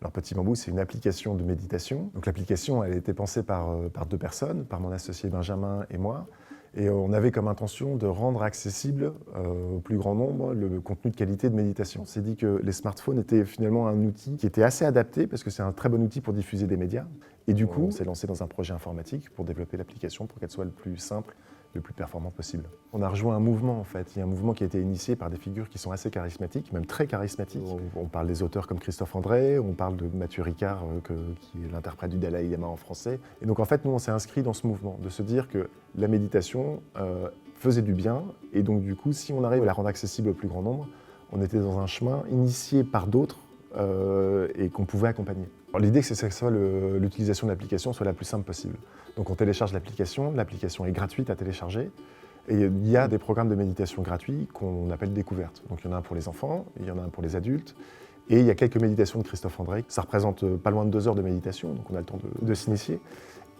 Alors Petit Bambou, c'est une application de méditation. Donc l'application, elle a été pensée par deux personnes, par mon associé Benjamin et moi. Et on avait comme intention de rendre accessible au plus grand nombre le contenu de qualité de méditation. On s'est dit que les smartphones étaient finalement un outil qui était assez adapté parce que c'est un très bon outil pour diffuser des médias. Et du coup, on s'est lancé dans un projet informatique pour développer l'application pour qu'elle soit le plus simple, le plus performant possible. On a rejoint un mouvement en fait. Il y a un mouvement qui a été initié par des figures qui sont assez charismatiques, même très charismatiques. On parle des auteurs comme Christophe André, on parle de Mathieu Ricard, qui est l'interprète du Dalai Lama en français. Et donc en fait, nous, on s'est inscrit dans ce mouvement, de se dire que la méditation faisait du bien. Et donc du coup, si on arrive à la rendre accessible au plus grand nombre, on était dans un chemin initié par d'autres et qu'on pouvait accompagner. L'idée, c'est que l'utilisation de l'application soit la plus simple possible. Donc on télécharge l'application est gratuite à télécharger, et il y a des programmes de méditation gratuits qu'on appelle découvertes. Donc il y en a un pour les enfants, il y en a un pour les adultes, et il y a quelques méditations de Christophe André. Ça représente pas loin de 2 heures de méditation, donc on a le temps de s'initier.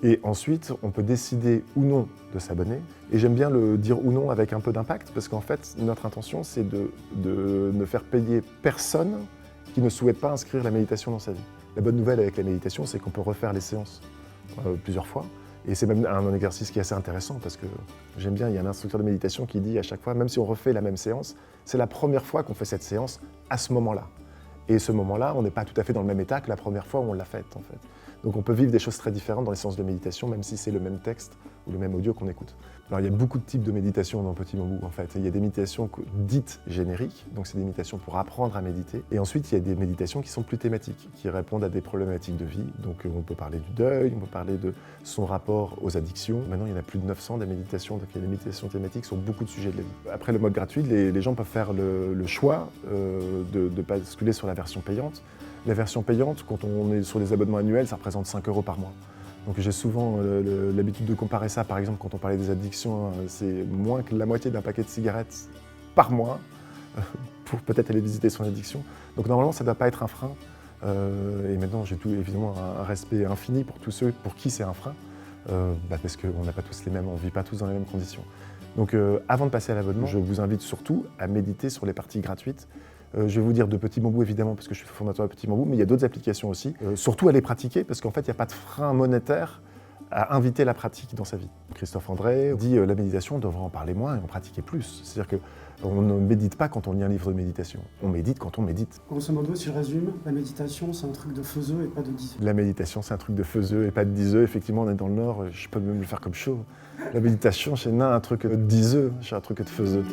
Et ensuite, on peut décider ou non de s'abonner. Et j'aime bien le dire ou non avec un peu d'impact, parce qu'en fait, notre intention, c'est de ne faire payer personne qui ne souhaite pas inscrire la méditation dans sa vie. La bonne nouvelle avec la méditation, c'est qu'on peut refaire les séances plusieurs fois. Et c'est même un exercice qui est assez intéressant parce que j'aime bien, il y a un instructeur de méditation qui dit à chaque fois, même si on refait la même séance, c'est la première fois qu'on fait cette séance à ce moment-là. Et ce moment-là, on n'est pas tout à fait dans le même état que la première fois où on l'a faite en fait. Donc on peut vivre des choses très différentes dans les séances de méditation, même si c'est le même texte ou le même audio qu'on écoute. Alors il y a beaucoup de types de méditation dans Petit Bambou en fait. Il y a des méditations dites génériques, donc c'est des méditations pour apprendre à méditer. Et ensuite il y a des méditations qui sont plus thématiques, qui répondent à des problématiques de vie. Donc on peut parler du deuil, on peut parler de son rapport aux addictions. Maintenant il y en a plus de 900 des méditations, donc il y a des méditations thématiques sur beaucoup de sujets de la vie. Après le mode gratuit, les gens peuvent faire le choix de basculer sur la version payante. La version payante, quand on est sur les abonnements annuels, ça représente 5 € par mois. Donc j'ai souvent l'habitude de comparer ça, par exemple, quand on parlait des addictions, c'est moins que la moitié d'un paquet de cigarettes par mois pour peut-être aller visiter son addiction. Donc normalement, ça ne doit pas être un frein. Et maintenant, j'ai évidemment un respect infini pour tous ceux pour qui c'est un frein, parce qu'on n'a pas tous les mêmes, on ne vit pas tous dans les mêmes conditions. Donc avant de passer à l'abonnement, je vous invite surtout à méditer sur les parties gratuites. Je vais vous dire de Petit Bambou évidemment parce que je suis fondateur de Petit Bambou, mais il y a d'autres applications aussi. Surtout à les pratiquer parce qu'en fait il n'y a pas de frein monétaire à inviter la pratique dans sa vie. Christophe André dit la méditation, on devrait en parler moins et en pratiquer plus. C'est-à-dire qu'on ne médite pas quand on lit un livre de méditation, on médite quand on médite. Grosso modo, si je résume, la méditation c'est un truc de faiseux et pas de diseux. La méditation c'est un truc de faiseux et pas de diseux. Effectivement on est dans le Nord, je peux même le faire comme chaud. La méditation c'est un truc de diseux, c'est un truc de faiseux.